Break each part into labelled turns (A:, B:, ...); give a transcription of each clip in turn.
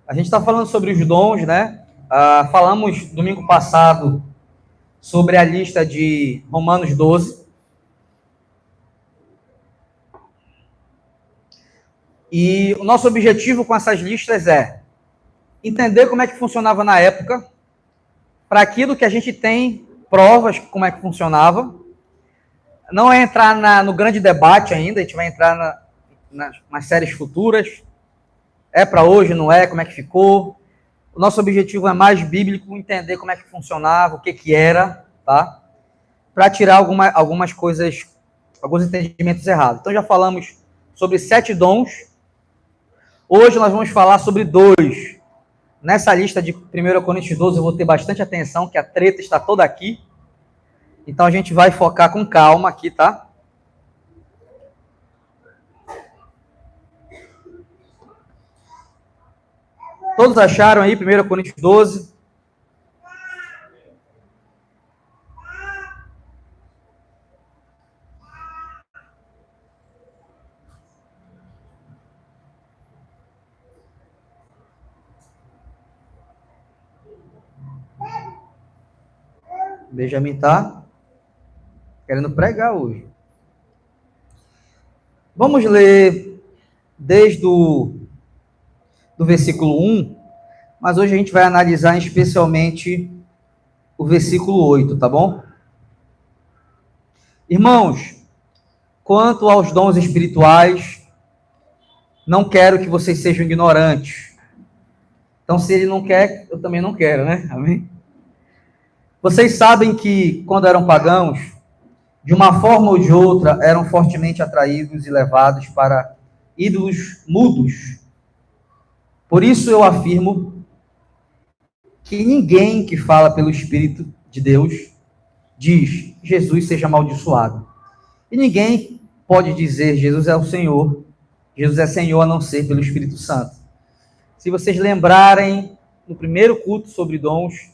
A: A gente está falando sobre os dons, né? Falamos domingo passado sobre a lista de Romanos 12. E o nosso objetivo com essas listas é entender como é que funcionava na época, para aquilo que a gente tem provas como é que funcionava. Não é entrar no grande debate ainda, a gente vai entrar nas séries futuras. É para hoje, não é? Como é que ficou? O nosso objetivo é mais bíblico, entender como é que funcionava, o que era, tá? Para tirar algumas coisas, alguns entendimentos errados. Então já falamos sobre 7 dons. Hoje nós vamos falar sobre 2. Nessa lista de 1 Coríntios 12 eu vou ter bastante atenção, que a treta está toda aqui. Então a gente vai focar com calma aqui, tá? Todos acharam aí 1 Coríntios 12? Benjamin tá querendo pregar hoje. Vamos ler desde do versículo 1, mas hoje a gente vai analisar especialmente o versículo 8, tá bom? Irmãos, quanto aos dons espirituais, não quero que vocês sejam ignorantes. Então, se ele não quer, eu também não quero, né? Amém? Vocês sabem que, quando eram pagãos, de uma forma ou de outra, eram fortemente atraídos e levados para ídolos mudos. Por isso eu afirmo que ninguém que fala pelo Espírito de Deus diz, Jesus seja amaldiçoado. E ninguém pode dizer, Jesus é o Senhor, Jesus é Senhor a não ser pelo Espírito Santo. Se vocês lembrarem, no primeiro culto sobre dons,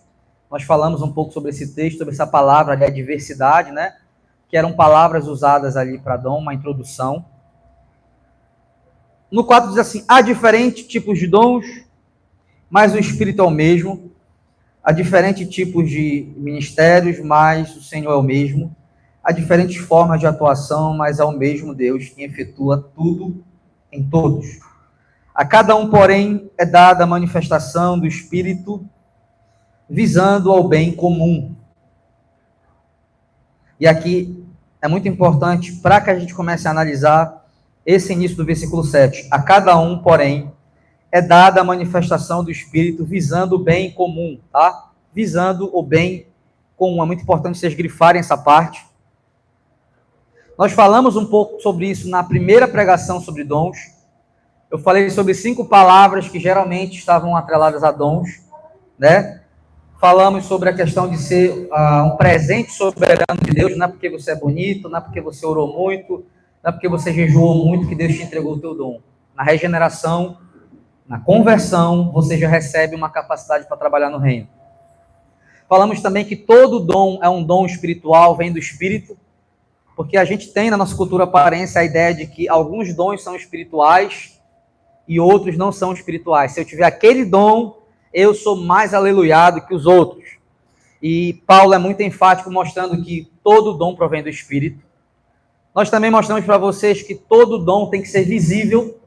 A: nós falamos um pouco sobre esse texto, sobre essa palavra ali, a diversidade, né? Que eram palavras usadas ali para dom, uma introdução. No 4 diz assim, há diferentes tipos de dons, mas o Espírito é o mesmo. Há diferentes tipos de ministérios, mas o Senhor é o mesmo. Há diferentes formas de atuação, mas é o mesmo Deus que efetua tudo em todos. A cada um, porém, é dada a manifestação do Espírito, visando ao bem comum. E aqui é muito importante, para que a gente comece a analisar esse início do versículo 7. A cada um, porém, é dada a manifestação do Espírito, visando o bem comum, tá? Visando o bem comum. É muito importante vocês grifarem essa parte. Nós falamos um pouco sobre isso na primeira pregação sobre dons. Eu falei sobre 5 palavras que geralmente estavam atreladas a dons, né? Falamos sobre a questão de ser um presente soberano de Deus, não é porque você é bonito, não é porque você orou muito, não é porque você jejuou muito que Deus te entregou o teu dom. Na regeneração, na conversão, você já recebe uma capacidade para trabalhar no reino. Falamos também que todo dom é um dom espiritual, vem do Espírito, porque a gente tem na nossa cultura paraense a ideia de que alguns dons são espirituais e outros não são espirituais. Se eu tiver aquele dom, eu sou mais aleluiado que os outros. E Paulo é muito enfático mostrando que todo dom provém do Espírito. Nós também mostramos para vocês que todo dom tem que ser visível.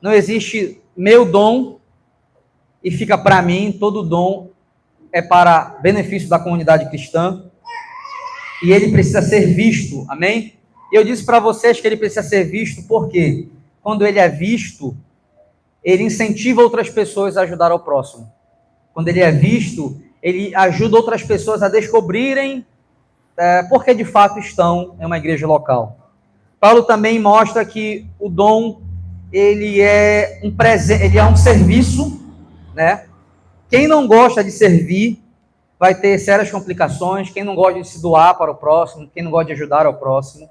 A: Não existe meu dom e fica para mim, todo dom é para benefício da comunidade cristã. E ele precisa ser visto, amém? E eu disse para vocês que ele precisa ser visto porque quando ele é visto, ele incentiva outras pessoas a ajudar ao próximo. Quando ele é visto, ele ajuda outras pessoas a descobrirem porque de fato estão em uma igreja local. Paulo também mostra que o dom ele é um presente, ele é um serviço, né? Quem não gosta de servir vai ter sérias complicações. Quem não gosta de se doar para o próximo, quem não gosta de ajudar ao próximo.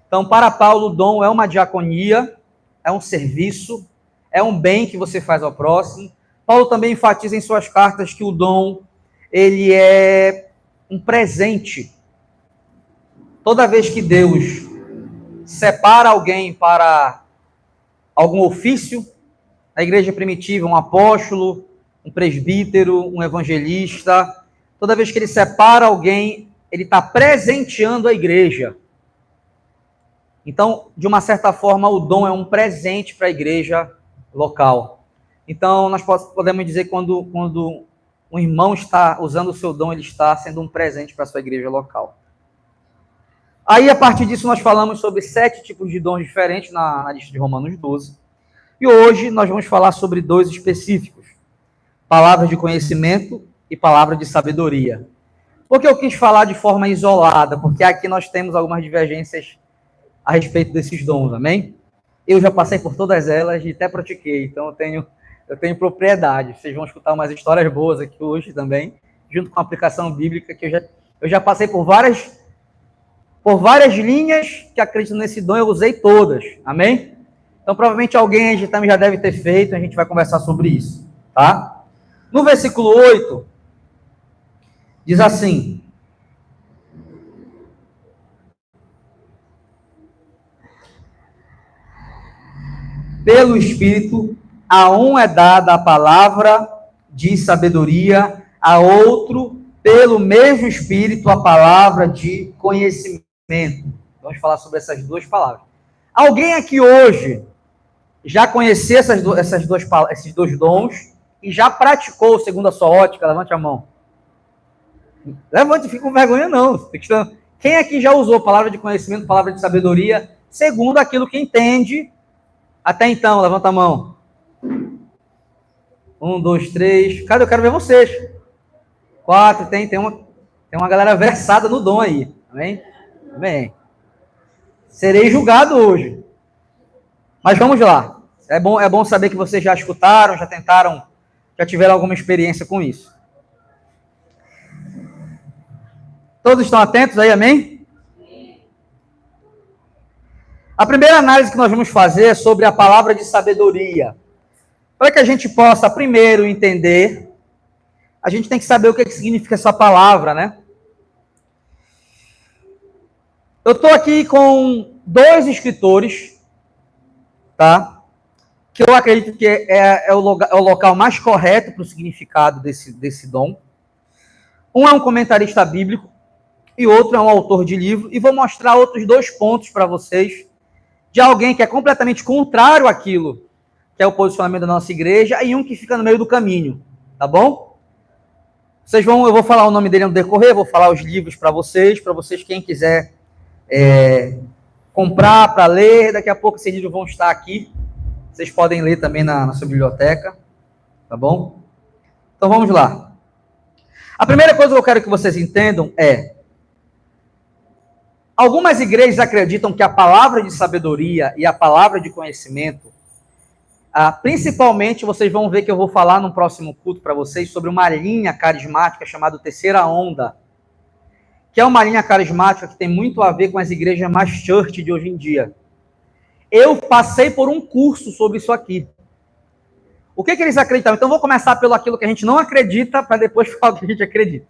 A: Então, para Paulo, o dom é uma diaconia, é um serviço, é um bem que você faz ao próximo. Paulo também enfatiza em suas cartas que o dom, ele é um presente. Toda vez que Deus separa alguém para algum ofício, Na igreja primitiva, um apóstolo, um presbítero, um evangelista. Toda vez que ele separa alguém, ele está presenteando a igreja. Então, de uma certa forma, o dom é um presente para a igreja local. Então, nós podemos dizer que quando um irmão está usando o seu dom, ele está sendo um presente para a sua igreja local. Aí, a partir disso, nós falamos sobre 7 tipos de dons diferentes na lista de Romanos 12. E hoje nós vamos falar sobre 2 específicos: palavras de conhecimento e palavra de sabedoria. Por que eu quis falar de forma isolada? Porque aqui nós temos algumas divergências a respeito desses dons, amém? Eu já passei por todas elas e até pratiquei, então eu tenho propriedade. Vocês vão escutar umas histórias boas aqui hoje também, junto com a aplicação bíblica, que eu já passei por várias linhas que acreditam nesse dom, eu usei todas, amém? Então, provavelmente alguém também já deve ter feito, a gente vai conversar sobre isso, tá? No versículo 8, diz assim: pelo Espírito, a um é dada a palavra de sabedoria, a outro, pelo mesmo Espírito, a palavra de conhecimento. Vamos falar sobre essas 2 palavras. Alguém aqui hoje já conhecia esses 2 dons e já praticou segundo a sua ótica? Levante a mão. Levante, fica com vergonha não. Quem aqui já usou palavra de conhecimento, palavra de sabedoria, segundo aquilo que entende até então? Levanta a mão. 1, 2, 3. Cadê? Eu quero ver vocês. 4, tem uma galera versada no dom aí. Amém? Amém. Serei julgado hoje. Mas vamos lá. É bom saber que vocês já escutaram, já tentaram, já tiveram alguma experiência com isso. Todos estão atentos aí, amém? A primeira análise que nós vamos fazer é sobre a palavra de sabedoria. Para que a gente possa primeiro entender, a gente tem que saber o que significa essa palavra, né? Eu estou aqui com 2 escritores, tá? Que eu acredito que é o local mais correto para o significado desse dom. Um é um comentarista bíblico e outro é um autor de livro, e vou mostrar outros 2 pontos para vocês de alguém que é completamente contrário àquilo que é o posicionamento da nossa igreja, e um que fica no meio do caminho, tá bom? Eu vou falar o nome dele no decorrer, vou falar os livros para vocês quem quiser comprar para ler, daqui a pouco esses livros vão estar aqui, vocês podem ler também na sua biblioteca, tá bom? Então vamos lá. A primeira coisa que eu quero que vocês entendam é: algumas igrejas acreditam que a palavra de sabedoria e a palavra de conhecimento, principalmente, vocês vão ver que eu vou falar no próximo culto para vocês sobre uma linha carismática chamada Terceira Onda, que é uma linha carismática que tem muito a ver com as igrejas mais church de hoje em dia. Eu passei por um curso sobre isso aqui. O que eles acreditavam? Então, vou começar pelo aquilo que a gente não acredita, para depois falar o que a gente acredita.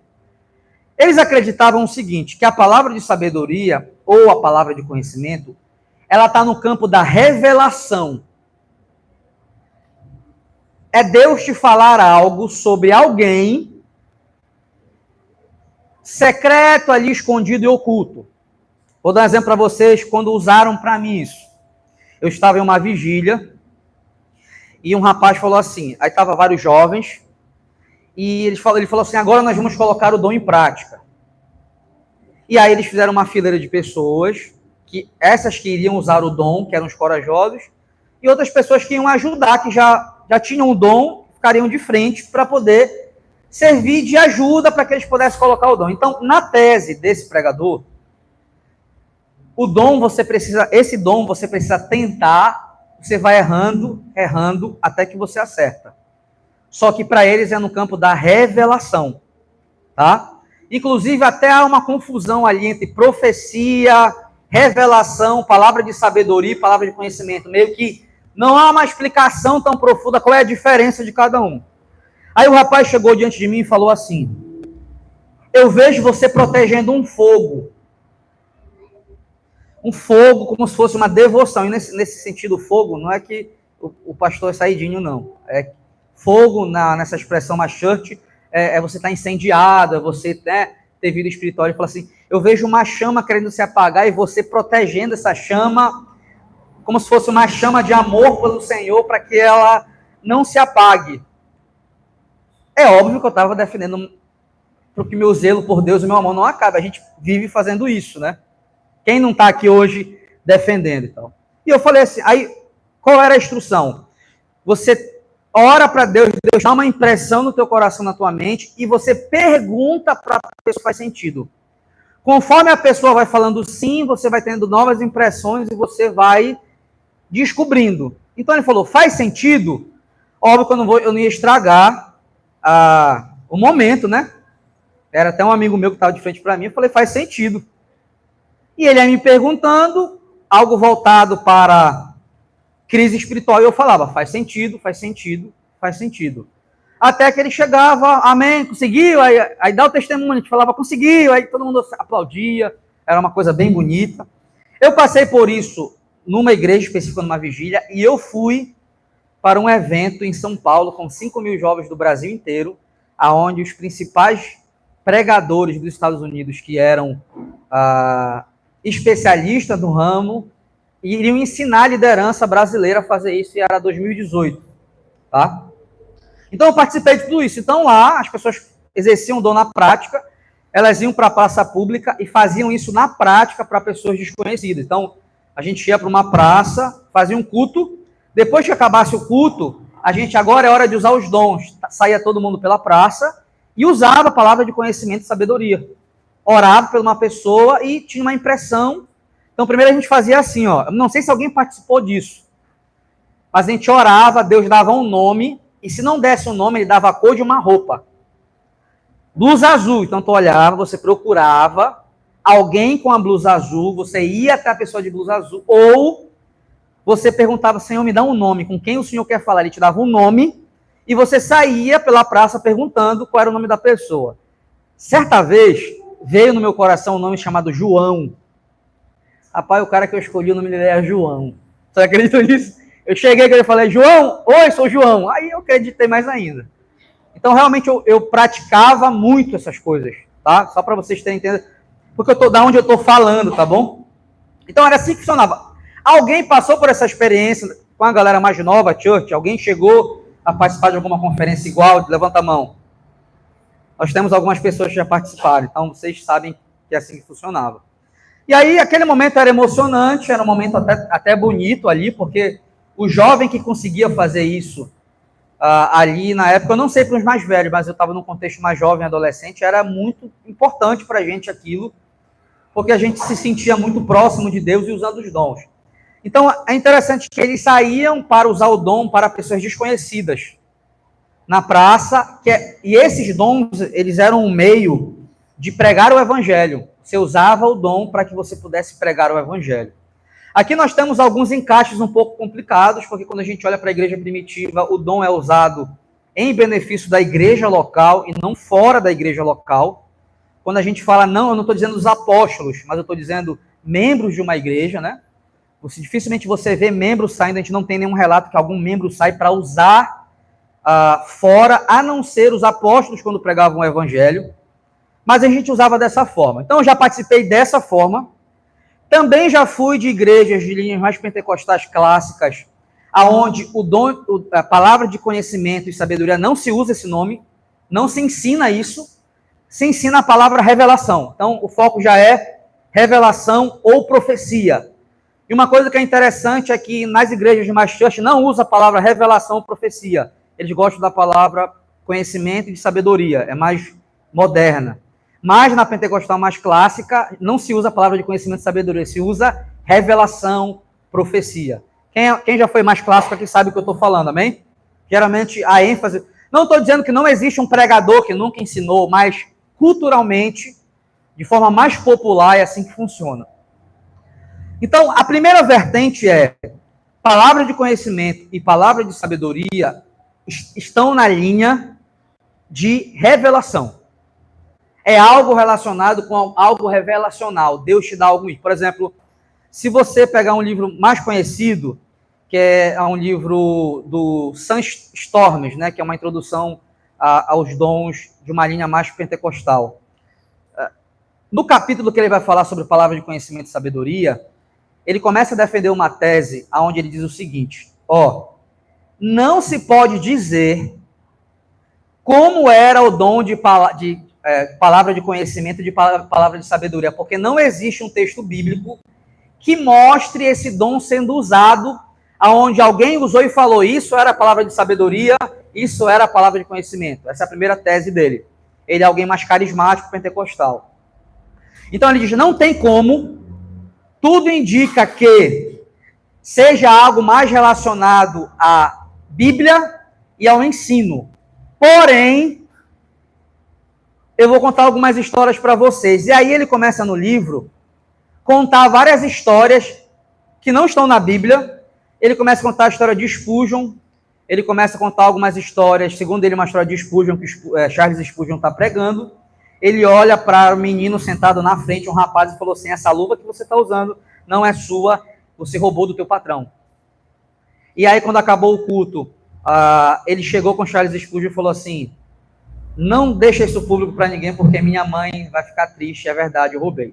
A: Eles acreditavam o seguinte, que a palavra de sabedoria, ou a palavra de conhecimento, ela está no campo da revelação. É Deus te falar algo sobre alguém secreto ali, escondido e oculto. Vou dar um exemplo para vocês, quando usaram para mim isso. Eu estava em uma vigília, e um rapaz falou assim, aí estavam vários jovens, e ele falou assim, agora nós vamos colocar o dom em prática. E aí eles fizeram uma fileira de pessoas, essas que iriam usar o dom, que eram os corajosos, e outras pessoas que iam ajudar, que já tinham o dom, ficariam de frente para poder servir de ajuda para que eles pudessem colocar o dom. Então, na tese desse pregador, esse dom você precisa tentar, você vai errando, até que você acerta. Só que para eles é no campo da revelação, tá? Inclusive até há uma confusão ali entre profecia, revelação, palavra de sabedoria e palavra de conhecimento. Meio que não há uma explicação tão profunda qual é a diferença de cada um. Aí o rapaz chegou diante de mim e falou assim, eu vejo você protegendo um fogo como se fosse uma devoção. E nesse sentido, o fogo não é que o pastor Saidinho, não. Fogo, nessa expressão mais church, você estar incendiado, você, né, ter vida espiritual. Ele fala assim, eu vejo uma chama querendo se apagar e você protegendo essa chama, como se fosse uma chama de amor pelo Senhor, para que ela não se apague. É óbvio que eu estava defendendo para que meu zelo por Deus e meu amor não acabe. A gente vive fazendo isso, né? Quem não está aqui hoje defendendo e tal. E eu falei assim, aí, qual era a instrução? Você ora para Deus, Deus dá uma impressão no teu coração, na tua mente, e você pergunta para a pessoa se faz sentido. Conforme a pessoa vai falando sim, você vai tendo novas impressões e você vai descobrindo. Então ele falou, faz sentido? Óbvio que eu não ia estragar o momento, né? Era até um amigo meu que estava de frente para mim, eu falei, faz sentido. E ele ia me perguntando, algo voltado para crise espiritual, e eu falava, faz sentido, faz sentido, faz sentido. Até que ele chegava, amém, conseguiu, aí dá o testemunho, a gente falava, conseguiu, aí todo mundo aplaudia, era uma coisa bem bonita. Eu passei por isso numa igreja específica, numa vigília, e eu fui para um evento em São Paulo, com 5.000 jovens do Brasil inteiro, aonde os principais pregadores dos Estados Unidos, que eram especialistas no ramo, iriam ensinar a liderança brasileira a fazer isso, e era 2018, tá? Então eu participei de tudo isso. Então lá as pessoas exerciam o dom na prática, elas iam para a praça pública e faziam isso na prática para pessoas desconhecidas. Então a gente ia para uma praça, fazia um culto, depois que acabasse o culto, a gente agora é hora de usar os dons. Saía todo mundo pela praça e usava a palavra de conhecimento e sabedoria. Orava por uma pessoa e tinha uma impressão. Então primeiro a gente fazia assim, ó, não sei se alguém participou disso, mas a gente orava, Deus dava um nome, e se não desse um nome, ele dava a cor de uma roupa. Blusa azul. Então, tu olhava, você procurava alguém com a blusa azul, você ia até a pessoa de blusa azul, ou você perguntava, Senhor, me dá um nome, com quem o Senhor quer falar? Ele te dava um nome, e você saía pela praça perguntando qual era o nome da pessoa. Certa vez, veio no meu coração um nome chamado João. Rapaz, o cara que eu escolhi, o nome dele era João. Você acredita nisso? Eu cheguei e falei, João, oi, sou João. Aí eu acreditei mais ainda. Então, realmente, eu praticava muito essas coisas, tá? Só para vocês terem entendido. Porque eu tô da onde eu tô falando, tá bom? Então, era assim que funcionava. Alguém passou por essa experiência com a galera mais nova, church? Alguém chegou a participar de alguma conferência igual? Levanta a mão. Nós temos algumas pessoas que já participaram, então vocês sabem que é assim que funcionava. E aí, aquele momento era emocionante, era um momento até bonito ali, porque o jovem que conseguia fazer isso ali na época, eu não sei para os mais velhos, mas eu estava num contexto mais jovem, adolescente, era muito importante para a gente aquilo, porque a gente se sentia muito próximo de Deus e usando os dons. Então, é interessante que eles saíam para usar o dom para pessoas desconhecidas na praça, e esses dons, eles eram um meio de pregar o evangelho. Você usava o dom para que você pudesse pregar o evangelho. Aqui nós temos alguns encaixes um pouco complicados, porque quando a gente olha para a igreja primitiva, o dom é usado em benefício da igreja local e não fora da igreja local. Quando a gente fala, não, eu não estou dizendo os apóstolos, mas eu estou dizendo membros de uma igreja, né? Dificilmente você vê membros saindo, a gente não tem nenhum relato que algum membro sai para usar fora, a não ser os apóstolos quando pregavam o evangelho. Mas a gente usava dessa forma. Então eu já participei dessa forma. Também já fui de igrejas de linhas mais pentecostais clássicas, aonde a palavra de conhecimento e sabedoria não se usa esse nome, não se ensina isso, se ensina a palavra revelação. Então, o foco já é revelação ou profecia. E uma coisa que é interessante é que nas igrejas de mais church não usa a palavra revelação ou profecia. Eles gostam da palavra conhecimento e sabedoria, é mais moderna. Mas na pentecostal mais clássica, não se usa a palavra de conhecimento e sabedoria, se usa revelação, profecia. Quem já foi mais clássico aqui sabe o que eu estou falando, amém? Geralmente a ênfase... Não estou dizendo que não existe um pregador que nunca ensinou, mas culturalmente, de forma mais popular, é assim que funciona. Então, a primeira vertente é palavra de conhecimento e palavra de sabedoria estão na linha de revelação. É algo relacionado com algo revelacional. Deus te dá algo. Por exemplo, se você pegar um livro mais conhecido, que é um livro do Sam Storms, né, que é uma introdução aos dons de uma linha mais pentecostal. No capítulo que ele vai falar sobre palavra de conhecimento e sabedoria, ele começa a defender uma tese onde ele diz o seguinte, não se pode dizer como era o dom de palavra de conhecimento e de palavra de sabedoria, porque não existe um texto bíblico que mostre esse dom sendo usado, aonde alguém usou e falou, isso era a palavra de sabedoria, isso era a palavra de conhecimento. Essa é a primeira tese dele. Ele é alguém mais carismático, pentecostal. Então ele diz, não tem como, tudo indica que seja algo mais relacionado à Bíblia e ao ensino. Porém, eu vou contar algumas histórias para vocês. E aí ele começa no livro contar várias histórias que não estão na Bíblia. Ele começa a contar a história de Spurgeon. Ele começa a contar algumas histórias, segundo ele, uma história de Spurgeon, que Charles Spurgeon está pregando. Ele olha para o menino sentado na frente, um rapaz, e falou assim, essa luva que você está usando não é sua, você roubou do teu patrão. E aí, quando acabou o culto, ele chegou com Charles Spurgeon e falou assim, não deixa isso público para ninguém, porque minha mãe vai ficar triste, é verdade, eu roubei.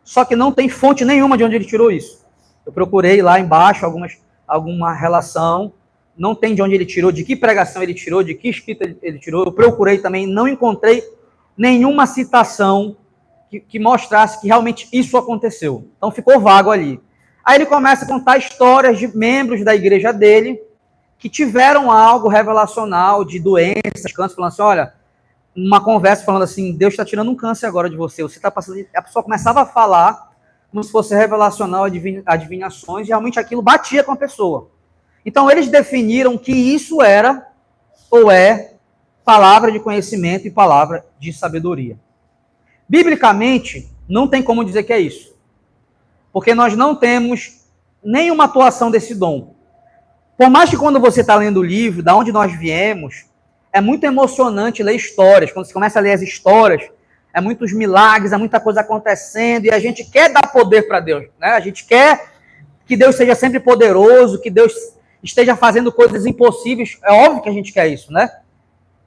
A: Só que não tem fonte nenhuma de onde ele tirou isso. Eu procurei lá embaixo alguma relação, não tem de onde ele tirou, de que pregação ele tirou, de que escrita ele tirou. Eu procurei também, não encontrei nenhuma citação que mostrasse que realmente isso aconteceu. Então ficou vago ali. Aí ele começa a contar histórias de membros da igreja dele que tiveram algo revelacional de doenças, câncer, falando assim, olha, uma conversa falando assim, Deus está tirando um câncer agora de você, você está passando... A pessoa começava a falar como se fosse revelacional, adivinhações, e realmente aquilo batia com a pessoa. Então eles definiram que isso era, ou é, palavra de conhecimento e palavra de sabedoria. Biblicamente, não tem como dizer que é isso. Porque nós não temos nenhuma atuação desse dom. Por mais que quando você está lendo o livro, da onde nós viemos, é muito emocionante ler histórias. Quando você começa a ler as histórias, é muitos milagres, é muita coisa acontecendo, e a gente quer dar poder para Deus, né? A gente quer que Deus seja sempre poderoso, que Deus esteja fazendo coisas impossíveis. É óbvio que a gente quer isso, né?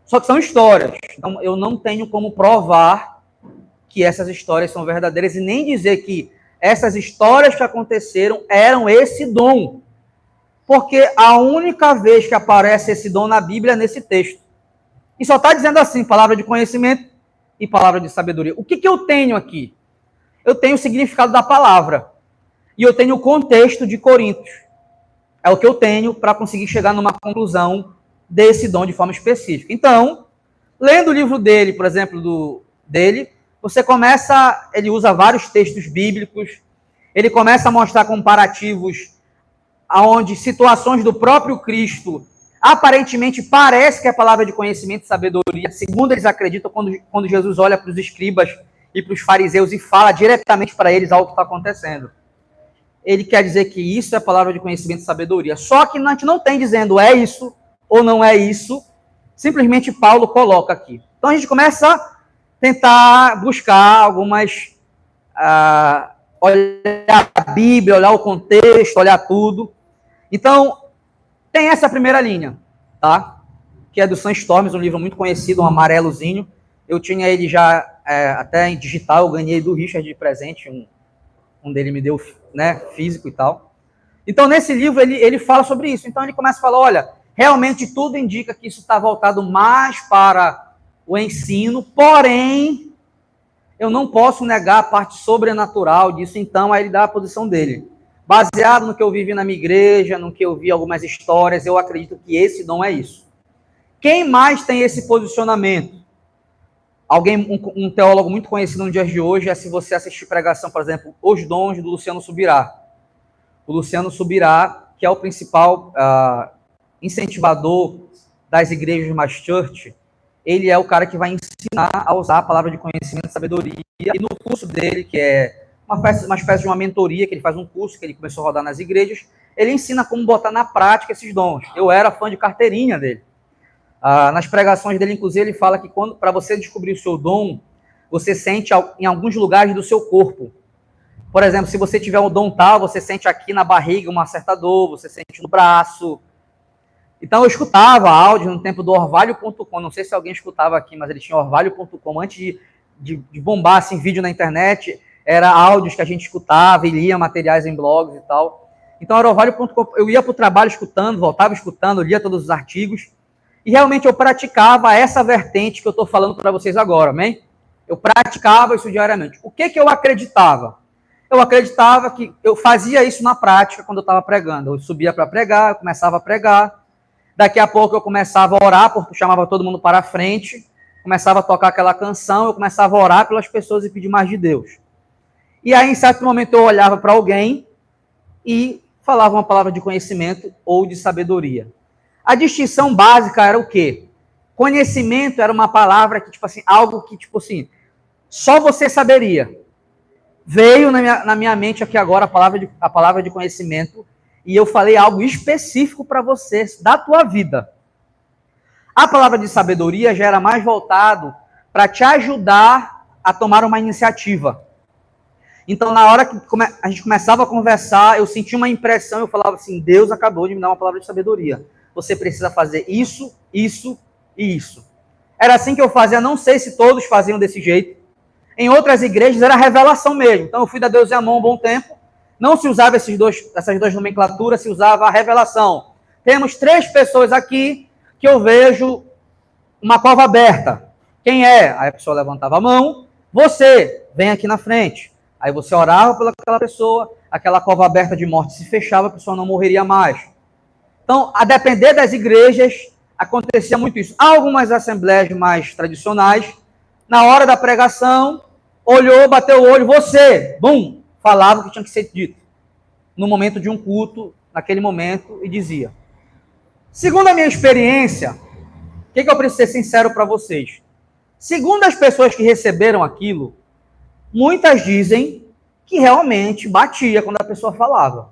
A: Só que são histórias. Então, eu não tenho como provar que essas histórias são verdadeiras e nem dizer que essas histórias que aconteceram eram esse dom. Porque a única vez que aparece esse dom na Bíblia é nesse texto. E só está dizendo assim, palavra de conhecimento e palavra de sabedoria. O que eu tenho aqui? Eu tenho o significado da palavra. E eu tenho o contexto de Coríntios. É o que eu tenho para conseguir chegar numa conclusão desse dom de forma específica. Então, lendo o livro dele, por exemplo, você começa, ele usa vários textos bíblicos, ele começa a mostrar comparativos aonde situações do próprio Cristo aparentemente parece que é palavra de conhecimento e sabedoria, segundo eles acreditam, quando Jesus olha para os escribas e para os fariseus e fala diretamente para eles algo que está acontecendo. Ele quer dizer que isso é palavra de conhecimento e sabedoria. Só que a gente não tem dizendo é isso ou não é isso, simplesmente Paulo coloca aqui. Então a gente começa a tentar buscar algumas... olhar a Bíblia, olhar o contexto, olhar tudo. Então, tem essa primeira linha, tá? Que é do Sam Storms, um livro muito conhecido, um amarelozinho. Eu tinha ele já até em digital, eu ganhei do Richard de presente, um dele me deu, né, físico e tal. Então, nesse livro, ele fala sobre isso. Então, ele começa a falar, olha, realmente tudo indica que isso está voltado mais para o ensino, porém, eu não posso negar a parte sobrenatural disso, então, aí ele dá a posição dele. Baseado no que eu vivi na minha igreja, no que eu vi algumas histórias, eu acredito que esse dom é isso. Quem mais tem esse posicionamento? Um teólogo muito conhecido nos dias de hoje é, se você assistir pregação, por exemplo, Os Dons, do Luciano Subirá. O Luciano Subirá, que é o principal incentivador das igrejas mais church, ele é o cara que vai ensinar a usar a palavra de conhecimento e sabedoria. E no curso dele, que é uma espécie de uma mentoria, que ele faz um curso que ele começou a rodar nas igrejas, ele ensina como botar na prática esses dons. Eu era fã de carteirinha dele. Nas pregações dele, inclusive, ele fala que para você descobrir o seu dom, você sente em alguns lugares do seu corpo. Por exemplo, se você tiver um dom tal, você sente aqui na barriga uma certa dor, você sente no braço. Então eu escutava áudio no tempo do orvalho.com, não sei se alguém escutava aqui, mas ele tinha orvalho.com, antes de bombar assim, vídeo na internet, era áudios que a gente escutava e lia materiais em blogs e tal. Então era orvalho.com, eu ia para o trabalho escutando, voltava escutando, lia todos os artigos, e realmente eu praticava essa vertente que eu estou falando para vocês agora, amém? Eu praticava isso diariamente. O que eu acreditava? Eu acreditava que eu fazia isso na prática quando eu estava pregando. Eu subia para pregar, eu começava a pregar, daqui a pouco eu começava a orar, porque eu chamava todo mundo para a frente, começava a tocar aquela canção, eu começava a orar pelas pessoas e pedir mais de Deus. E aí, em certo momento, eu olhava para alguém e falava uma palavra de conhecimento ou de sabedoria. A distinção básica era o quê? Conhecimento era uma palavra que, tipo assim, algo que, tipo assim, só você saberia. Veio na minha mente aqui agora a palavra de conhecimento e eu falei algo específico para você, da tua vida. A palavra de sabedoria já era mais voltado para te ajudar a tomar uma iniciativa. Então, na hora que a gente começava a conversar, eu sentia uma impressão, eu falava assim, Deus acabou de me dar uma palavra de sabedoria. Você precisa fazer isso, isso e isso. Era assim que eu fazia, não sei se todos faziam desse jeito. Em outras igrejas era revelação mesmo. Então eu fui da Deus e Amor um bom tempo. Não se usava essas duas nomenclaturas, se usava a revelação. Temos 3 pessoas aqui que eu vejo uma cova aberta. Quem é? Aí a pessoa levantava a mão. Você, vem aqui na frente. Aí você orava pelaquela pessoa, aquela cova aberta de morte se fechava, a pessoa não morreria mais. Então, a depender das igrejas, acontecia muito isso. Há algumas assembleias mais tradicionais, na hora da pregação, olhou, bateu o olho, você, bum, falava o que tinha que ser dito. No momento de um culto, naquele momento, e dizia. Segundo a minha experiência, o que eu preciso ser sincero para vocês? Segundo as pessoas que receberam aquilo, muitas dizem que realmente batia quando a pessoa falava.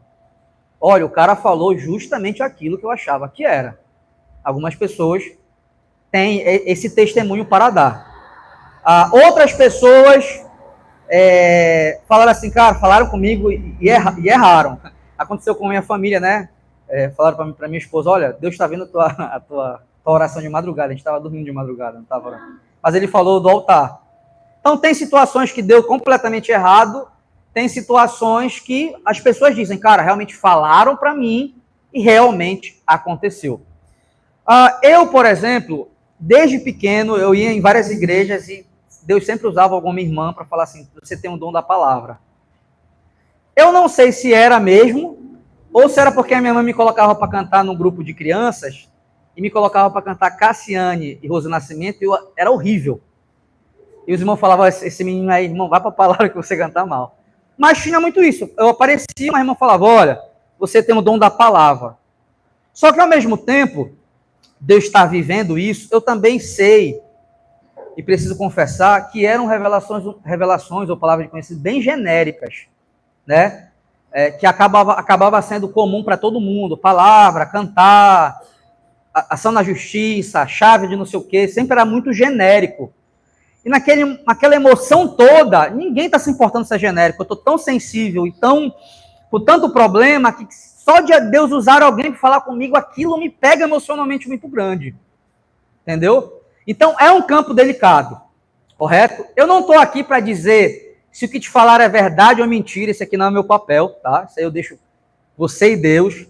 A: Olha, o cara falou justamente aquilo que eu achava que era. Algumas pessoas têm esse testemunho para dar. Outras pessoas falaram assim, cara, falaram comigo e erraram. Aconteceu com a minha família, né? Falaram para minha esposa, olha, Deus está vendo a tua oração de madrugada. A gente estava dormindo de madrugada, não estava orando. Mas ele falou do altar. Então, tem situações que deu completamente errado, tem situações que as pessoas dizem, cara, realmente falaram para mim e realmente aconteceu. Eu, por exemplo, desde pequeno, eu ia em várias igrejas e Deus sempre usava alguma irmã para falar assim, você tem um dom da palavra. Eu não sei se era mesmo, ou se era porque a minha mãe me colocava para cantar num grupo de crianças e me colocava para cantar Cassiane e Rosa Nascimento, e era horrível. E os irmãos falavam, esse menino aí, irmão, vai para a palavra que você canta mal. Mas tinha muito isso. Eu aparecia, uma irmã falava, olha, você tem o dom da palavra. Só que ao mesmo tempo, Deus está vivendo isso, eu também sei, e preciso confessar, que eram revelações ou palavras de conhecimento bem genéricas, né? Que acabava sendo comum para todo mundo. Palavra, cantar, ação na justiça, chave de não sei o quê, sempre era muito genérico. E naquela emoção toda, ninguém está se importando se é genérico. Eu estou tão sensível e com tanto problema que só de Deus usar alguém para falar comigo, aquilo me pega emocionalmente muito grande. Entendeu? Então, é um campo delicado, correto? Eu não estou aqui para dizer se o que te falar é verdade ou mentira. Esse aqui não é meu papel, tá? Isso aí eu deixo você e Deus.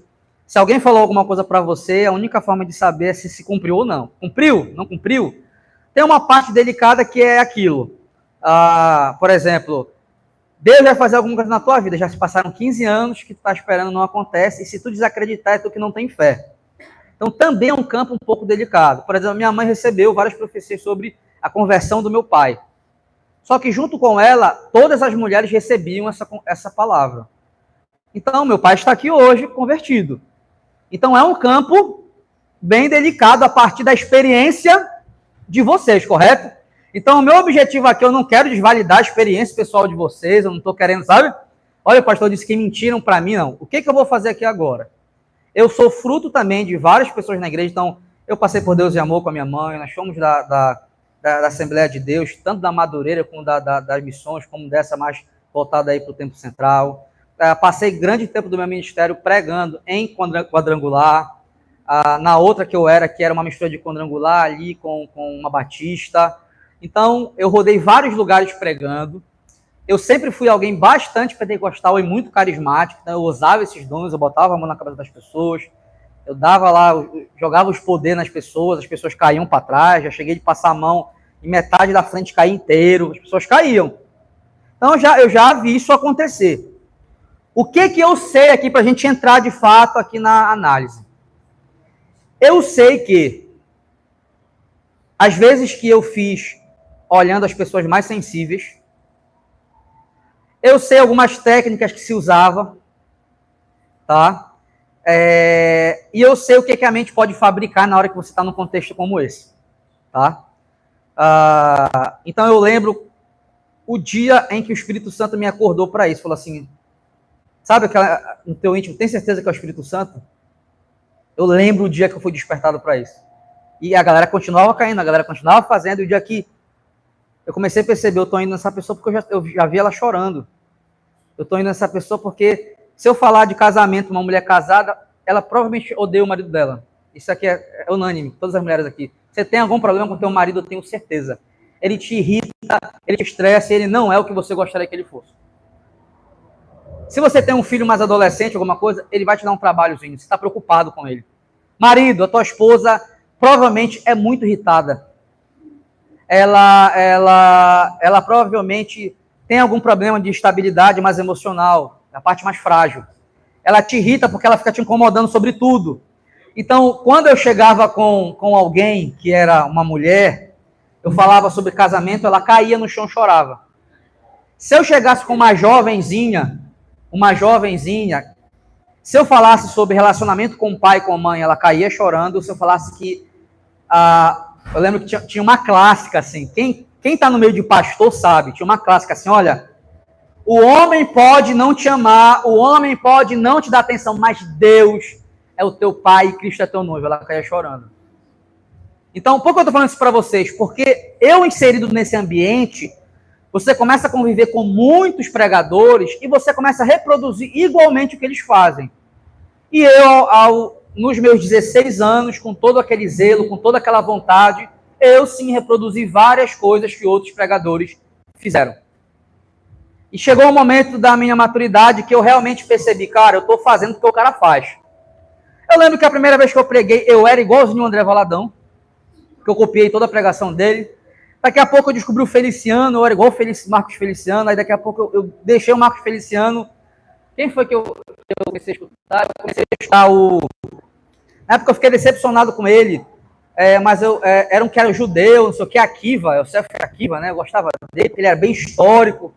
A: Se alguém falou alguma coisa para você, a única forma de saber é se cumpriu ou não. Cumpriu? Não cumpriu? Tem uma parte delicada que é aquilo. Por exemplo, Deus vai fazer alguma coisa na tua vida. Já se passaram 15 anos que tu está esperando, não acontece. E se tu desacreditar, é tu que não tem fé. Então, também é um campo um pouco delicado. Por exemplo, minha mãe recebeu várias profecias sobre a conversão do meu pai. Só que, junto com ela, todas as mulheres recebiam essa palavra. Então, meu pai está aqui hoje, convertido. Então, é um campo bem delicado a partir da experiência de vocês, correto? Então, o meu objetivo aqui, eu não quero desvalidar a experiência pessoal de vocês, eu não estou querendo, sabe? Olha, o pastor disse que mentiram para mim, não. O que eu vou fazer aqui agora? Eu sou fruto também de várias pessoas na igreja, então eu passei por Deus e Amor com a minha mãe, nós fomos da Assembleia de Deus, tanto da Madureira como das missões, como dessa mais voltado aí para o Tempo Central. Passei grande tempo do meu ministério pregando em quadrangular. Na outra que eu era, que era uma mistura de quadrangular ali com uma batista. Então, eu rodei vários lugares pregando. Eu sempre fui alguém bastante pentecostal e muito carismático. Então, eu usava esses dons, eu botava a mão na cabeça das pessoas. Eu dava lá, jogava os poderes nas pessoas, as pessoas caíam para trás. Já cheguei de passar a mão e metade da frente caía inteiro, as pessoas caíam. Então, eu já vi isso acontecer. O que eu sei aqui para a gente entrar de fato aqui na análise? Eu sei que, às vezes que eu fiz olhando as pessoas mais sensíveis, eu sei algumas técnicas que se usava, tá? E eu sei o que a mente pode fabricar na hora que você está num contexto como esse, tá? Então eu lembro o dia em que o Espírito Santo me acordou para isso. Falou assim, sabe aquela, no teu íntimo, tem certeza que é o Espírito Santo? Eu lembro o dia que eu fui despertado para isso. E a galera continuava caindo, a galera continuava fazendo, e o dia que eu comecei a perceber, eu tô indo nessa pessoa porque eu já vi ela chorando. Eu tô indo nessa pessoa porque, se eu falar de casamento, uma mulher casada, ela provavelmente odeia o marido dela. Isso aqui é unânime, todas as mulheres aqui. Você tem algum problema com o teu marido, eu tenho certeza. Ele te irrita, ele te estressa, ele não é o que você gostaria que ele fosse. Se você tem um filho mais adolescente, alguma coisa, ele vai te dar um trabalhozinho, você está preocupado com ele. Marido, a tua esposa provavelmente é muito irritada. Ela provavelmente tem algum problema de estabilidade mais emocional, a parte mais frágil. Ela te irrita porque ela fica te incomodando sobre tudo. Então, quando eu chegava com alguém que era uma mulher, eu falava sobre casamento, ela caía no chão e chorava. Se eu chegasse com uma jovenzinha, se eu falasse sobre relacionamento com o pai e com a mãe, ela caía chorando. Se eu falasse que... eu lembro que tinha uma clássica, assim, quem está no meio de pastor sabe, tinha uma clássica assim, olha, o homem pode não te amar, o homem pode não te dar atenção, mas Deus é o teu pai e Cristo é teu noivo. Ela caía chorando. Então, por que eu estou falando isso para vocês? Porque eu, inserido nesse ambiente, você começa a conviver com muitos pregadores e você começa a reproduzir igualmente o que eles fazem. E eu, nos meus 16 anos, com todo aquele zelo, com toda aquela vontade, eu sim reproduzi várias coisas que outros pregadores fizeram. E chegou um momento da minha maturidade que eu realmente percebi, cara, eu estou fazendo o que o cara faz. Eu lembro que a primeira vez que eu preguei, eu era igualzinho o André Valadão, que eu copiei toda a pregação dele. Daqui a pouco eu descobri o Feliciano, eu era igual o Marcos Feliciano, aí daqui a pouco eu deixei o Marcos Feliciano. Quem foi que eu comecei a escutar? Eu comecei a escutar na época eu fiquei decepcionado com ele, mas era um que era judeu, não sei o que, Akiva, eu sei Akiva, né? Eu gostava dele, ele era bem histórico.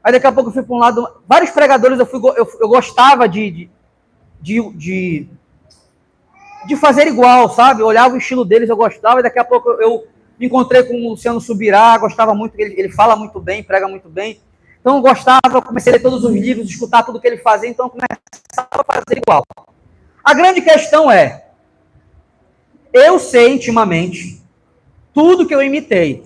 A: Aí daqui a pouco eu fui para um lado, vários pregadores eu gostava de fazer igual, sabe? Eu olhava o estilo deles, eu gostava, e daqui a pouco eu me encontrei com o Luciano Subirá, gostava muito, ele fala muito bem, prega muito bem. Então eu gostava, comecei a ler todos os livros, escutar tudo que ele fazia, então eu começava a fazer igual. A grande questão é, eu sei intimamente tudo que eu imitei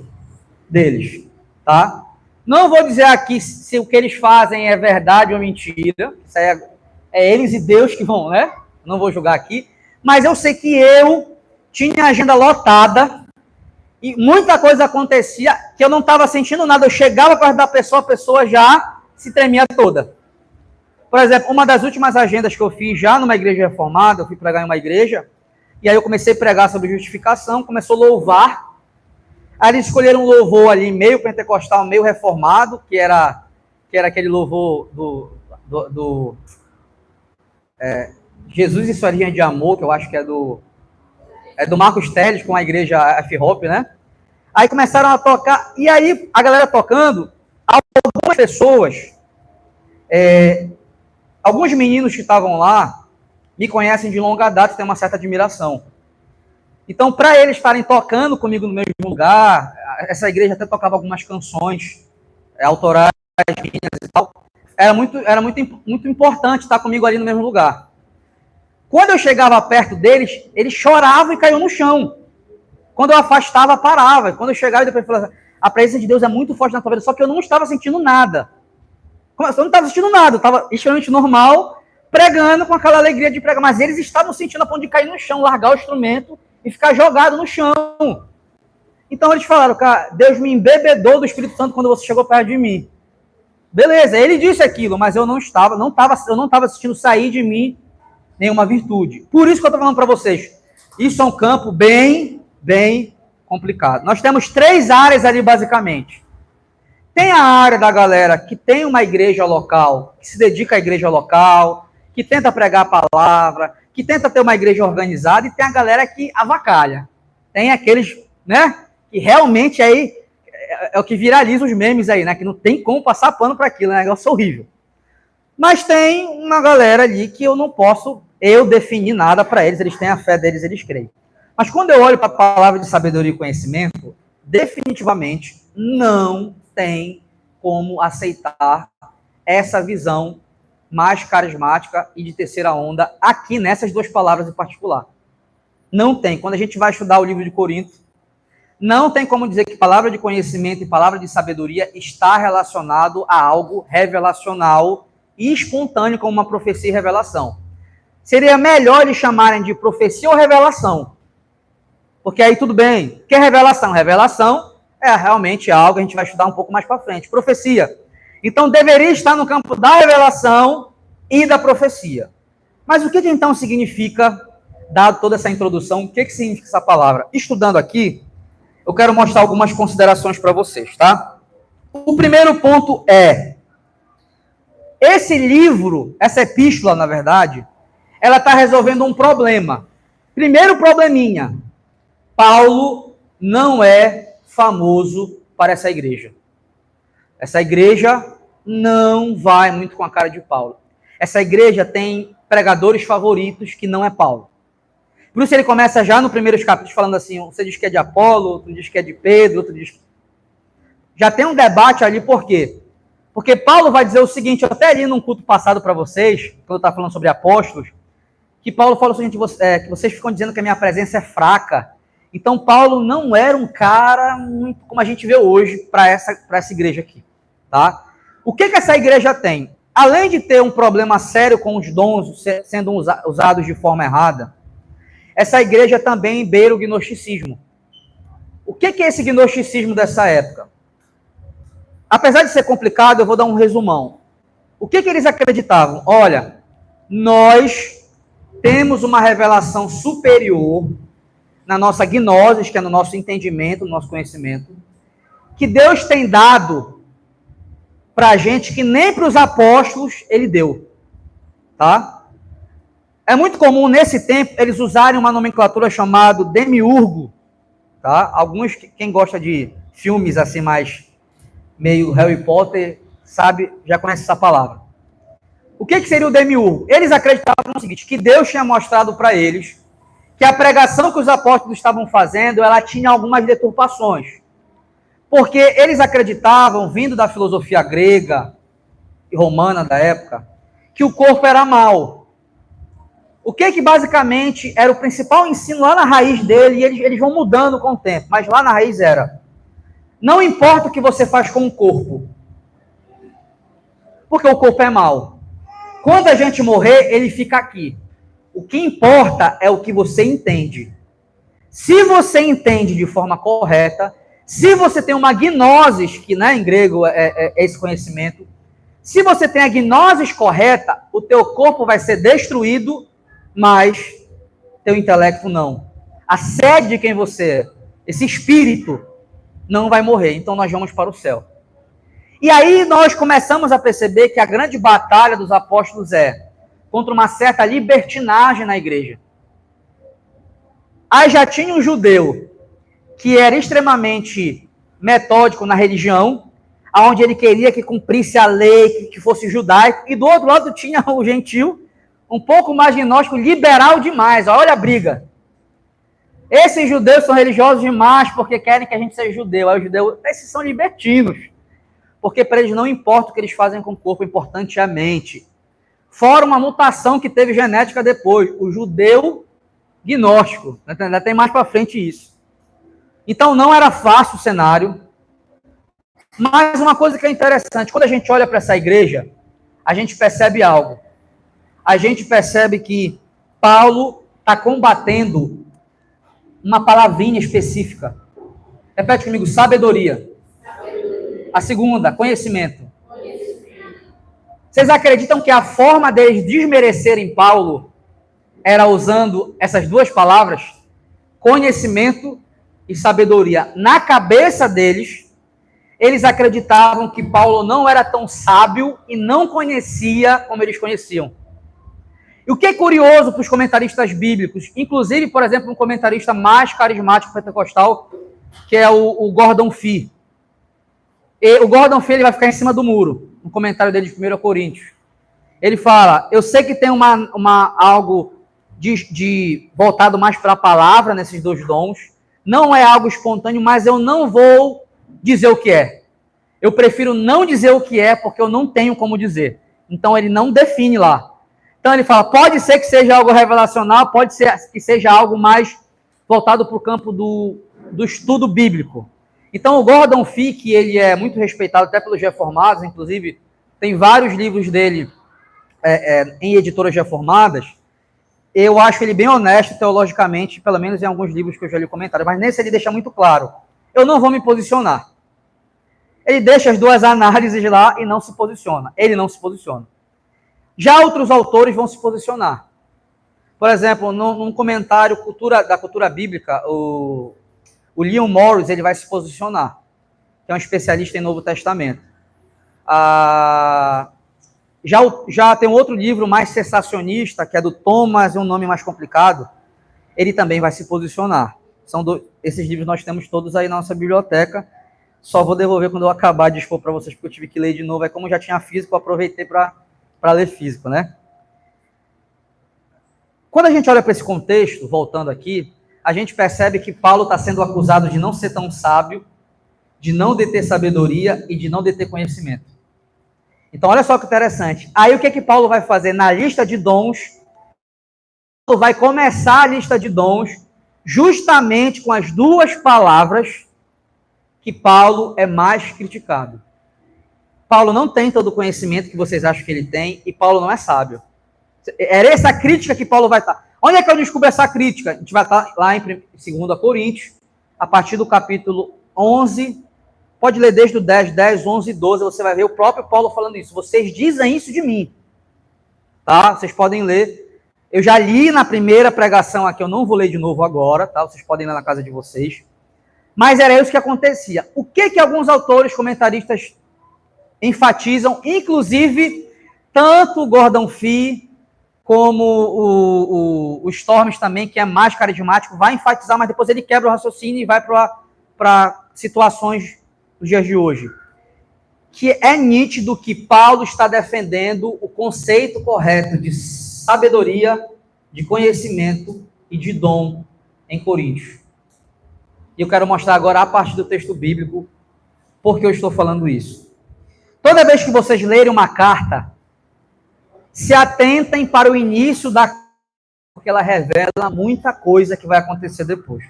A: deles, tá? Não vou dizer aqui se o que eles fazem é verdade ou mentira, isso aí é eles e Deus que vão, né? Não vou julgar aqui, mas eu sei que eu tinha a agenda lotada e muita coisa acontecia que eu não estava sentindo nada. Eu chegava perto da pessoa, a pessoa já se tremia toda. Por exemplo, uma das últimas agendas que eu fiz já numa igreja reformada, eu fui pregar em uma igreja, e aí eu comecei a pregar sobre justificação, começou a louvar. Aí eles escolheram um louvor ali, meio pentecostal, meio reformado, que era aquele louvor do Jesus e Sua Linha de Amor, que eu acho que é do Marcos Teles, com a igreja F-Hop, né? Aí começaram a tocar, e aí a galera tocando, algumas pessoas, alguns meninos que estavam lá, me conhecem de longa data e têm uma certa admiração. Então, para eles estarem tocando comigo no mesmo lugar, essa igreja até tocava algumas canções autorais minhas e tal, era muito importante estar comigo ali no mesmo lugar. Quando eu chegava perto deles, eles choravam e caíam no chão. Quando eu afastava, parava. Quando eu chegava, depois falava, a presença de Deus é muito forte na tua vida, só que eu não estava sentindo nada. Eu não estava assistindo nada, eu estava extremamente normal, pregando com aquela alegria de pregar. Mas eles estavam sentindo a ponto de cair no chão, largar o instrumento e ficar jogado no chão. Então eles falaram, cara, Deus me embebedou do Espírito Santo quando você chegou perto de mim. Beleza, ele disse aquilo, mas eu não estava assistindo sair de mim nenhuma virtude. Por isso que eu estou falando para vocês. Isso é um campo bem complicado. Nós temos 3 áreas ali, basicamente. Tem a área da galera que tem uma igreja local, que se dedica à igreja local, que tenta pregar a palavra, que tenta ter uma igreja organizada, e tem a galera que avacalha. Tem aqueles, né, que realmente aí é o que viraliza os memes aí, né, que não tem como passar pano para aquilo, é um negócio horrível. Mas tem uma galera ali que eu não posso definir nada para eles têm a fé deles, eles creem. Mas quando eu olho para a palavra de sabedoria e conhecimento, definitivamente não tem como aceitar essa visão mais carismática e de terceira onda aqui nessas 2 palavras em particular. Não tem. Quando a gente vai estudar o livro de Corinto, não tem como dizer que palavra de conhecimento e palavra de sabedoria está relacionado a algo revelacional e espontâneo como uma profecia e revelação. Seria melhor eles chamarem de profecia ou revelação. Porque aí tudo bem. O que é revelação? Revelação é realmente algo que a gente vai estudar um pouco mais para frente. Profecia. Então deveria estar no campo da revelação e da profecia. Mas o que então significa, dado toda essa introdução, o que significa essa palavra? Estudando aqui, eu quero mostrar algumas considerações para vocês, tá? O primeiro ponto é, esse livro, essa epístola, na verdade, ela está resolvendo um problema. Primeiro probleminha, Paulo não é famoso para essa igreja. Essa igreja não vai muito com a cara de Paulo. Essa igreja tem pregadores favoritos que não é Paulo. Por isso ele começa já no primeiros capítulos falando assim, você diz que é de Apolo, outro diz que é de Pedro, outro diz... Já tem um debate ali, por quê? Porque Paulo vai dizer o seguinte, eu até li num culto passado para vocês, quando eu estava falando sobre apóstolos, que Paulo falou o seguinte, que vocês ficam dizendo que a minha presença é fraca. Então Paulo não era um cara muito como a gente vê hoje para essa igreja aqui. Tá? O que essa igreja tem? Além de ter um problema sério com os dons sendo usados de forma errada, essa igreja também beira o gnosticismo. O que é esse gnosticismo dessa época? Apesar de ser complicado, eu vou dar um resumão. O que eles acreditavam? Olha, nós temos uma revelação superior na nossa gnose, que é no nosso entendimento, no nosso conhecimento, que Deus tem dado para a gente que nem para os apóstolos ele deu. Tá? É muito comum, nesse tempo, eles usarem uma nomenclatura chamada demiurgo. Tá? Alguns, quem gosta de filmes assim mais meio Harry Potter, sabe, já conhece essa palavra. O que seria o demiurgo? Eles acreditavam no seguinte, que Deus tinha mostrado para eles que a pregação que os apóstolos estavam fazendo, ela tinha algumas deturpações. Porque eles acreditavam, vindo da filosofia grega e romana da época, que o corpo era mau. O que basicamente era o principal ensino lá na raiz dele, e eles vão mudando com o tempo, mas lá na raiz era, não importa o que você faz com o corpo, porque o corpo é mau. Quando a gente morrer, ele fica aqui. O que importa é o que você entende. Se você entende de forma correta, se você tem uma gnosis, que né, em grego é esse conhecimento, se você tem a gnosis correta, o teu corpo vai ser destruído, mas teu intelecto não. A sede de quem você é, esse espírito, não vai morrer. Então nós vamos para o céu. E aí nós começamos a perceber que a grande batalha dos apóstolos é contra uma certa libertinagem na igreja. Aí já tinha um judeu que era extremamente metódico na religião, onde ele queria que cumprisse a lei, que fosse judaico, e do outro lado tinha o gentil, um pouco mais gnóstico, liberal demais. Olha a briga. Esses judeus são religiosos demais porque querem que a gente seja judeu. Aí os judeus, esses são libertinos. Porque para eles não importa o que eles fazem com o corpo, o importante é a mente. Fora uma mutação que teve genética depois, o judeu gnóstico. Ainda tem mais para frente isso. Então não era fácil o cenário. Mas uma coisa que é interessante, quando a gente olha para essa igreja, a gente percebe algo. A gente percebe que Paulo está combatendo uma palavrinha específica. Repete comigo, sabedoria. A segunda, conhecimento. Vocês acreditam que a forma deles desmerecerem Paulo era usando essas duas palavras? Conhecimento e sabedoria. Na cabeça deles, eles acreditavam que Paulo não era tão sábio e não conhecia como eles conheciam. E o que é curioso para os comentaristas bíblicos, inclusive, por exemplo, um comentarista mais carismático pentecostal, que é o Gordon Fee. E o Gordon Fee ele vai ficar em cima do muro, no comentário dele de 1 Coríntios. Ele fala, eu sei que tem algo de voltado mais para a palavra nesses dois dons, não é algo espontâneo, mas eu não vou dizer o que é. Eu prefiro não dizer o que é, porque eu não tenho como dizer. Então, ele não define lá. Então, ele fala, pode ser que seja algo revelacional, pode ser que seja algo mais voltado para o campo do estudo bíblico. Então, o Gordon Fee, que ele é muito respeitado até pelos reformados, inclusive, tem vários livros dele em editoras reformadas, eu acho ele bem honesto teologicamente, pelo menos em alguns livros que eu já li comentários, mas nesse ele deixa muito claro, eu não vou me posicionar. Ele deixa as duas análises lá e não se posiciona. Ele não se posiciona. Já outros autores vão se posicionar. Por exemplo, num comentário da cultura bíblica, o Leon Morris ele vai se posicionar, que é um especialista em Novo Testamento. Já tem outro livro mais sensacionista, que é do Thomas, é um nome mais complicado. Ele também vai se posicionar. Esses livros nós temos todos aí na nossa biblioteca. Só vou devolver quando eu acabar de expor para vocês, porque eu tive que ler de novo. É como já tinha físico, eu aproveitei para ler físico, né? Quando a gente olha para esse contexto, voltando aqui, a gente percebe que Paulo está sendo acusado de não ser tão sábio, de não deter sabedoria e de não deter conhecimento. Então, olha só que interessante. Aí, o que Paulo vai fazer na lista de dons? Paulo vai começar a lista de dons justamente com as duas palavras que Paulo é mais criticado. Paulo não tem todo o conhecimento que vocês acham que ele tem e Paulo não é sábio. Era essa crítica que Paulo vai estar. Onde é que eu descubro essa crítica? A gente vai estar lá em 2 Coríntios, a partir do capítulo 11, pode ler desde o 10, 11 e 12, você vai ver o próprio Paulo falando isso. Vocês dizem isso de mim. Tá? Vocês podem ler. Eu já li na primeira pregação aqui, eu não vou ler de novo agora, tá? Vocês podem ler na casa de vocês. Mas era isso que acontecia. O que alguns autores, comentaristas enfatizam, inclusive, tanto o Gordon Fee como o Storms também, que é mais carismático, vai enfatizar, mas depois ele quebra o raciocínio e vai para situações dos dias de hoje. Que é nítido que Paulo está defendendo o conceito correto de sabedoria, de conhecimento e de dom em Coríntios. E eu quero mostrar agora, a partir do texto bíblico, por que eu estou falando isso. Toda vez que vocês lerem uma carta, se atentem para o início da carta, porque ela revela muita coisa que vai acontecer depois.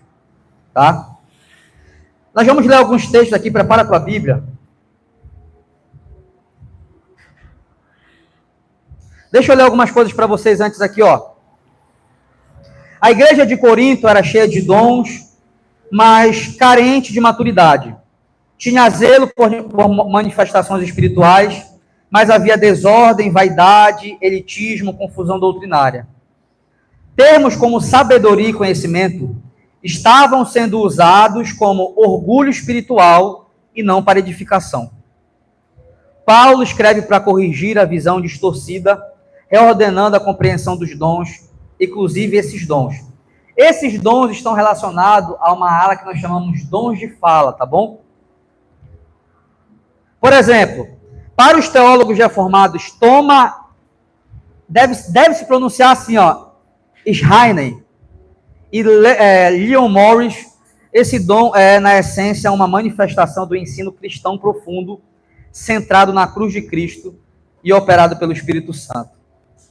A: Tá? Nós vamos ler alguns textos aqui, prepara a tua Bíblia. Deixa eu ler algumas coisas para vocês antes aqui, ó. A igreja de Corinto era cheia de dons, mas carente de maturidade. Tinha zelo por manifestações espirituais, mas havia desordem, vaidade, elitismo, confusão doutrinária. Termos como sabedoria e conhecimento estavam sendo usados como orgulho espiritual e não para edificação. Paulo escreve para corrigir a visão distorcida, reordenando a compreensão dos dons, inclusive esses dons. Esses dons estão relacionados a uma ala que nós chamamos de dons de fala, tá bom? Por exemplo, para os teólogos reformados, deve-se pronunciar assim, ó, Schreiner e Leon Morris, esse dom é, na essência, uma manifestação do ensino cristão profundo, centrado na cruz de Cristo e operado pelo Espírito Santo.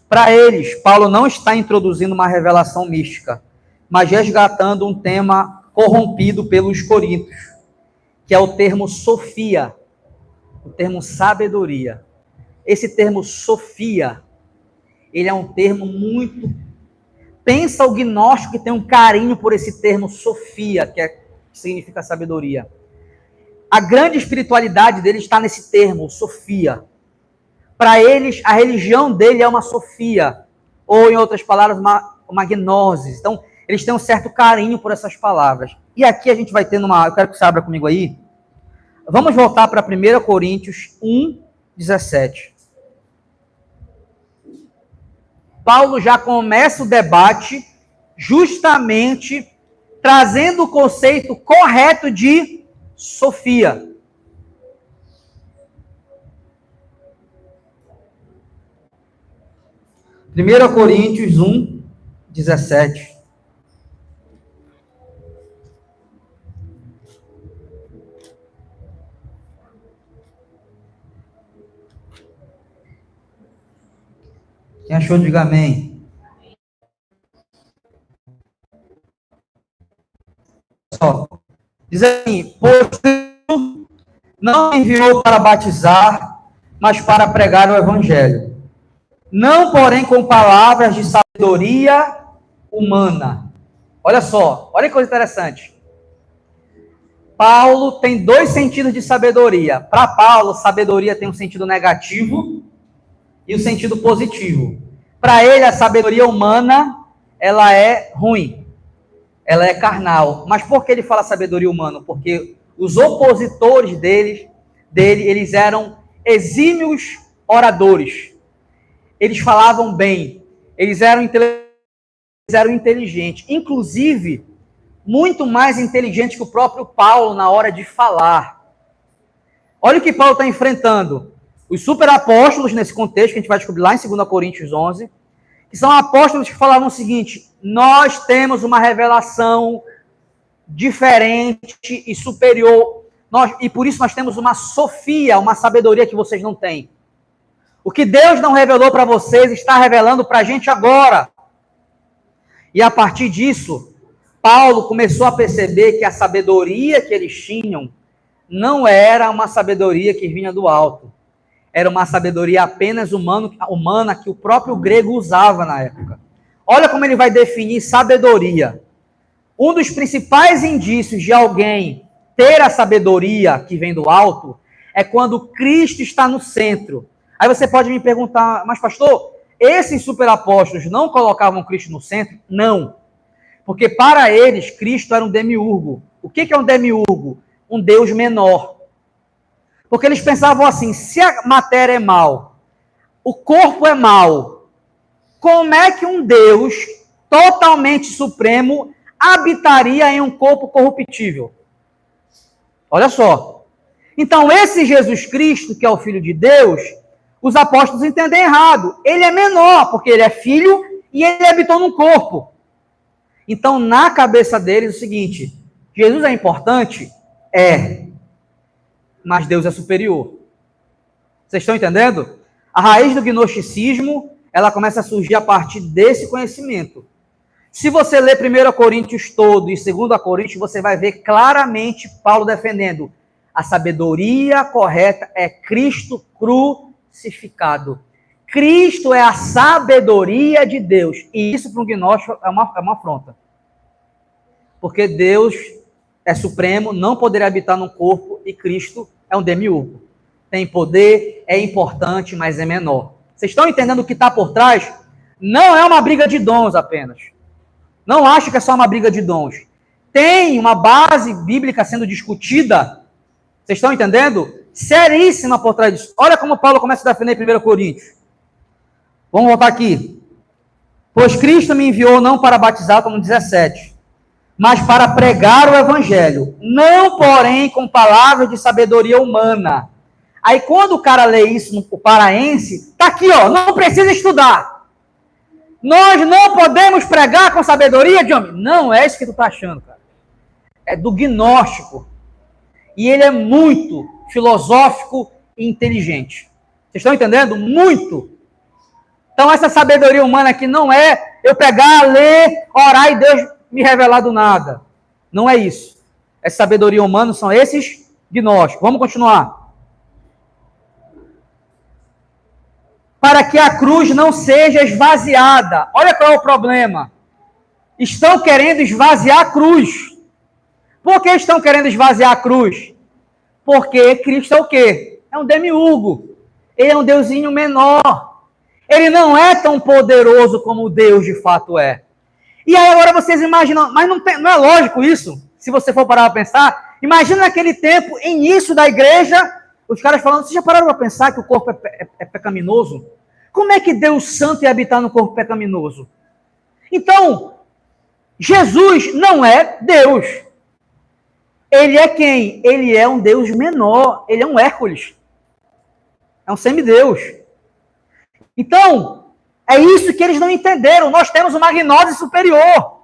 A: Para eles, Paulo não está introduzindo uma revelação mística, mas resgatando um tema corrompido pelos coríntios, que é o termo sofia. o termo sabedoria. Esse termo sofia, ele é um termo muito... Pensa o gnóstico que tem um carinho por esse termo sofia, que significa sabedoria. A grande espiritualidade dele está nesse termo, sofia. Para eles, a religião dele é uma sofia, ou em outras palavras, uma gnosis. Então, eles têm um certo carinho por essas palavras. E aqui a gente vai ter eu quero que você abra comigo aí. Vamos voltar para 1 Coríntios 1, 17. Paulo já começa o debate justamente trazendo o conceito correto de sofia. Primeira Coríntios 1, 17. Quem achou, diga amém. Só. Diz assim: pois não me enviou para batizar, mas para pregar o evangelho. Não, porém, com palavras de sabedoria humana. Olha só, olha que coisa interessante. Paulo tem dois sentidos de sabedoria. Para Paulo, sabedoria tem um sentido negativo e o sentido positivo. Para ele, a sabedoria humana, ela é ruim, ela é carnal. Mas por que ele fala sabedoria humana? Porque os opositores dele, eles eram exímios oradores. Eles falavam bem, eles eram inteligentes. Inclusive, muito mais inteligentes que o próprio Paulo na hora de falar. Olha o que Paulo está enfrentando. Os superapóstolos, nesse contexto, que a gente vai descobrir lá em 2 Coríntios 11, que são apóstolos que falavam o seguinte: nós temos uma revelação diferente e superior, e por isso nós temos uma sofia, uma sabedoria que vocês não têm. O que Deus não revelou para vocês, está revelando para a gente agora. E a partir disso, Paulo começou a perceber que a sabedoria que eles tinham não era uma sabedoria que vinha do alto. Era uma sabedoria apenas humana que o próprio grego usava na época. Olha como ele vai definir sabedoria. Um dos principais indícios de alguém ter a sabedoria que vem do alto é quando Cristo está no centro. Aí você pode me perguntar: mas pastor, esses superapóstolos não colocavam Cristo no centro? Não. Porque para eles, Cristo era um demiurgo. O que é um demiurgo? Um Deus menor. Porque eles pensavam assim: se a matéria é mal, o corpo é mal, como é que um Deus totalmente supremo habitaria em um corpo corruptível? Olha só. Então, esse Jesus Cristo, que é o Filho de Deus, os apóstolos entendem errado. Ele é menor, porque ele é filho e ele habitou num corpo. Então, na cabeça deles, é o seguinte: Jesus é importante? É. Mas Deus é superior. Vocês estão entendendo? A raiz do gnosticismo, ela começa a surgir a partir desse conhecimento. Se você ler 1 Coríntios todo e 2 Coríntios, você vai ver claramente Paulo defendendo: a sabedoria correta é Cristo crucificado. Cristo é a sabedoria de Deus. E isso para um gnóstico é uma afronta. Porque Deus é supremo, não poderia habitar num corpo, e Cristo é um demiurgo. Tem poder, é importante, mas é menor. Vocês estão entendendo o que está por trás? Não é uma briga de dons apenas. Não acho que é só uma briga de dons. Tem uma base bíblica sendo discutida. Vocês estão entendendo? Seríssima por trás disso. Olha como Paulo começa a defender em 1 Coríntios. Vamos voltar aqui. Pois Cristo me enviou não para batizar, como 17, mas para pregar o evangelho, não, porém, com palavras de sabedoria humana. Aí, quando o cara lê isso no paraense, tá aqui, ó, não precisa estudar. Nós não podemos pregar com sabedoria de homem. Não é isso que tu tá achando, cara. É do gnóstico. E ele é muito filosófico e inteligente. Vocês estão entendendo? Muito. Então, essa sabedoria humana aqui não é eu pegar, ler, orar e Deus me revelar do nada. Não é isso. Essa sabedoria humana são esses gnósticos. Vamos continuar. para que a cruz não seja esvaziada. Olha qual é o problema. Estão querendo esvaziar a cruz. Por que estão querendo esvaziar a cruz? Porque Cristo é o quê? É um demiurgo. Ele é um deusinho menor. Ele não é tão poderoso como Deus de fato é. E aí agora vocês imaginam, mas não é lógico isso, se você for parar para pensar. Imagina naquele tempo, início da igreja, os caras falando, vocês já pararam para pensar que o corpo é pecaminoso? Como é que Deus santo ia habitar no corpo pecaminoso? Então, Jesus não é Deus. Ele é quem? Ele é um Deus menor, ele é um Hércules. É um semideus. Então, é isso que eles não entenderam. Nós temos uma gnose superior.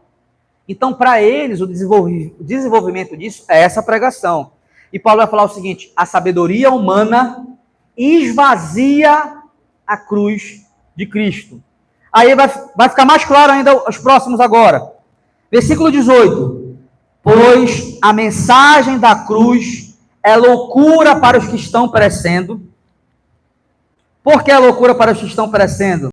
A: Então, para eles, o desenvolvimento disso é essa pregação. E Paulo vai falar o seguinte: a sabedoria humana esvazia a cruz de Cristo. Aí vai ficar mais claro ainda os próximos agora. Versículo 18. Pois a mensagem da cruz é loucura para os que estão perecendo. Por que é loucura para os que estão perecendo?